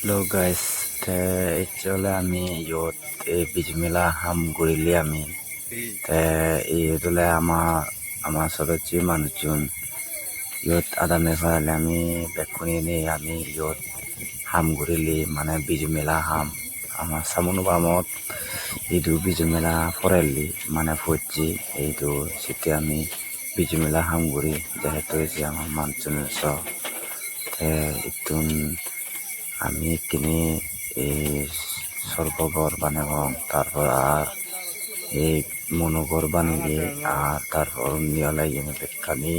Hello guys, actually আমি ইয়ত এই বিজমেলা হাম ঘুরিলি আমি ইয়তলে আমার সদস্য মানুষজন ইয়ত আদামে ফেরালে আমি বেকুনি নেই আমি ইয়ত হাম ঘুরিলি মানে বিজমেলা হাম আমার সামুন বামত ইদু বিজমেলা ফরাইলি মানে ফুটছি এইদু সেটি আমি বিজমেলা হাম ঘুরি যেহেতু এসে আমার মানুষজন ইতুন আমি কিনে এই স্বর্গঘর বানাবো তারপর আর এই মনোঘর বানিয়ে আর তারপর নিয়লাই বেকানি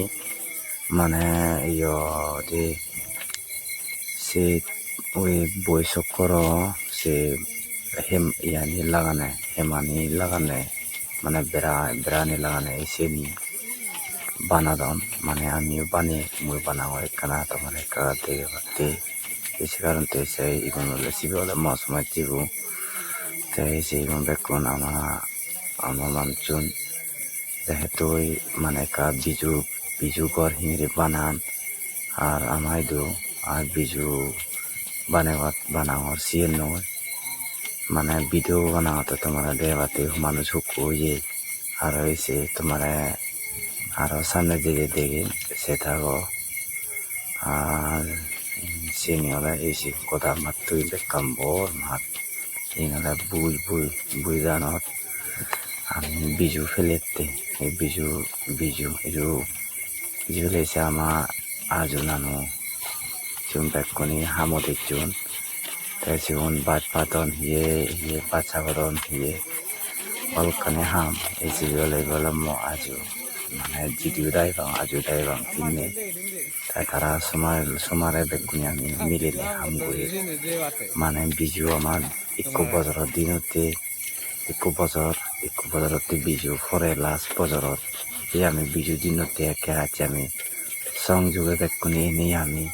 মানে যে সে ওই বৈশক সে ইয়ানি লাগানে হেমানি লাগানে মানে বেড়ানি লাগানে এসেনি বানাদন মানে আমিও বানিয়ে মই বানাবো এখানে তোমার একা দেখে পাতে ese karon te say igon le sibo le mas ma tibu te say igon bekon ama mamchun jehetoi mane ka biju gor hingre banan ar amai do ar biju banangor sien no মানে video বানাতে তোমার দেওয়াতে মানুষ হুকুয়ে আর এসে তোমার আরো সামনে দিকে দেখে সে থাকো আর senior isi kota matu ile kambor mat inala bui danot ami biju felette e biju itu le sama ajunano jumpa koni hamode jun tesiun bat paton ye pacagodon ye olkane ham isi le golamo aju মানে জিডিও dai bang tinne তারা সমারে বেগুনি আমি মিলিলে হাম করি মানে বিজু আমার একো বছরের দিনতে একো বছরতে বিজু ফরে লাস্ট বছরত এই আমি বিজু দিনতে কেরাচ্ছি আমি সংযোগে বেগুনি এনেই আমি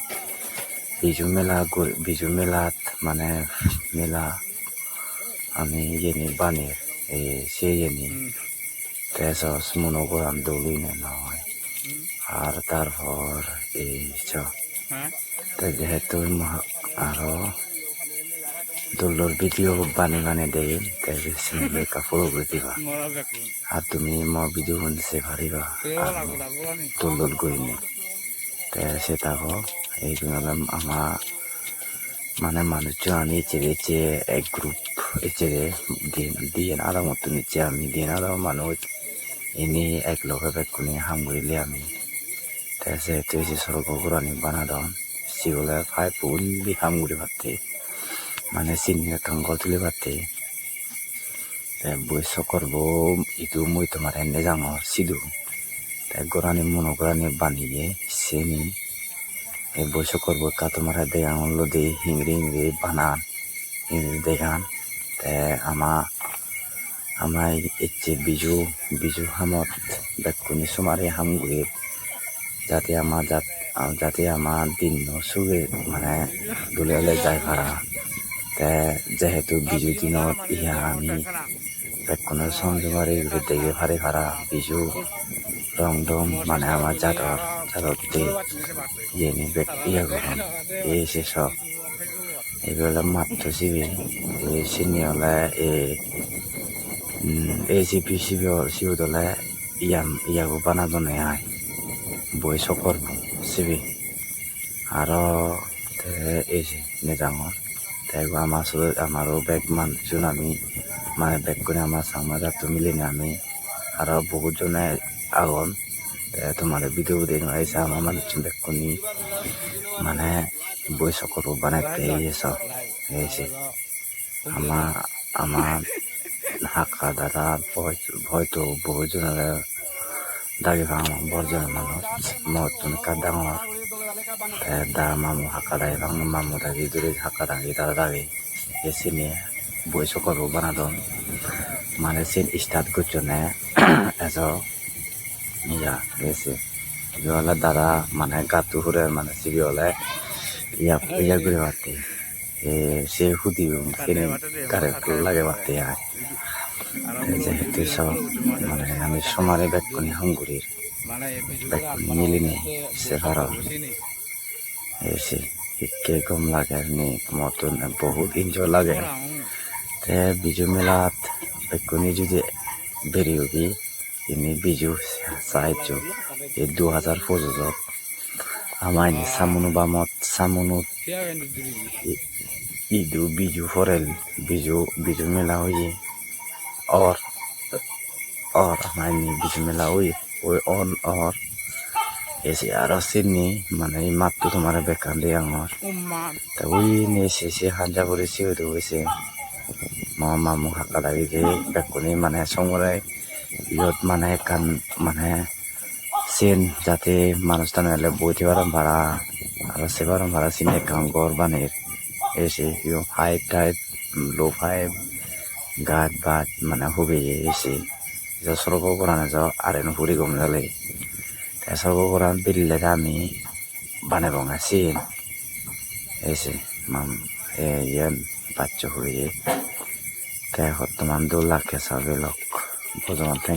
বিজু মেলাত মানে মেলা আমি ইয়েনি বানের সে ইয়েনি তেসস মনোগ্রাম দৌলিনে নয় আর তারপর এই যেহেতু আরো দোলোর ভিডিও বানিয়ে দেয় তাই কাপড় করে দিবা আর তুমি ভিডিও বানিয়ে পারিবা আর দোলোর গইনি তাই সে থাকো এই আমার মানে মানুষজন আমি চেয়েছে এক গ্রুপ চেয়ে দিন আধা মতো নিচ্ছে আমি দিন আধা মানুষ এনে এক লগে বেকুনি হাম করিলে আমি তাই তুই যে সর্বগুরানি বানাদন সিগুলা ফাই পুন বি হাম করে পারতে মানে চিনি টঙ্গল তুলে পারতে বৈশ করবো ইদু মই তোমার এনে যাঙর সিদু তাই গোরানি মনোগরানি বানিয়ে সেনি এই বৈশ করবো কা তোমার দেয়াঙল দে হিংড়ি বানান হিংড়ি দেখান তাই আমার ইচ্ছে বিজু হামত বেকুনি সুমারে হাম ঘুরে যাতে আমার দিন সুগে মানে দুলে যায় ভাড়া তাই যেহেতু বিজু দিনত ইহা আমি বেকুনের সংযোগারে দেখে ভাড়া বিজু রং দম মানে আমার যাদতে ইয়েনি ইয়া গরম এই সব এগুলো মাত্র সিবি এই সিনিয়লে ACP siudole ইয়াগো বানাদনে আয় বই সকর সিবি আরো এসে নেজাঙর তাই আমারও ব্যাগ মানুষজন আমি মানে ব্যাগ করে আমার সামনে যাত্রা মিলিনি আমি আরো বহুত জনে আগন তোমার ভিডিও দেখুন এসে আমার মানুষজন ব্যাগ করি মানে বই সকর বানাইতে এসে আমার হাক্কা দাদা হয়তো বহুজনের দাবি ভাঙা বর্জনের মানুষ মহত্তন কাদাঙর দা মামু হাক্কা দাবি ভাঙা মামু দাবি দূরে হাক্কা দাবি দাদা দাবি এসে নিয়ে বয়স করবো বানাদন মানে সিন স্টার্ট করছো না এস গেছে ইহলে দাদা মানে গাতু হুরে মানে সিবি হলে ইয়া ঘুরে পারতে সে হুদি কিনে কারে লাগে পারতে আয় যেহেতু সব মানে আমি সমারে বেকুনি হাঙ্গুরির বেকুনি মিলিনি সে ভালো এসে hikke gom lager ni motun বহুত enjoy লাগে তে বিজু মেলাত বেকুনি যদি বেরিয়েবি ini biju sahaja এই 2025 আমাইনি সামুনু বামত সামুনু ইদু biju forel biju মেলা হয়ে or আমাইনি biju মেলা হয়ে ওই on or এসে আরো সিনি মানে এই মাত্র তোমার বেকান দিয়ে আমার তা ওই নিয়ে এসে হাঞ্জা করেছি ওই তো হয়েছে মামু হাঁকা লাগি যে বেকুনি মানে সময় ইয়ত মানে কান মানে চেন যাতে মানুষ টানলে বইতে পারেন ভাড়া আর সে পারেন ভাড়া চিনে কাম ঘর বানের এসে হাইট টাইট লো ফাইভ গাছ বাট মানে হুবে এসে সর্ব করানো যাও আর এনে ফুরি কম যালে সর্ব করান বিললে আমি বানে বঙা চিন এসে মাম ইয়ান বাচ্চা হয়ে তাই বর্তমান 2 লাখ সাবে লক্ষ বুঝলাম।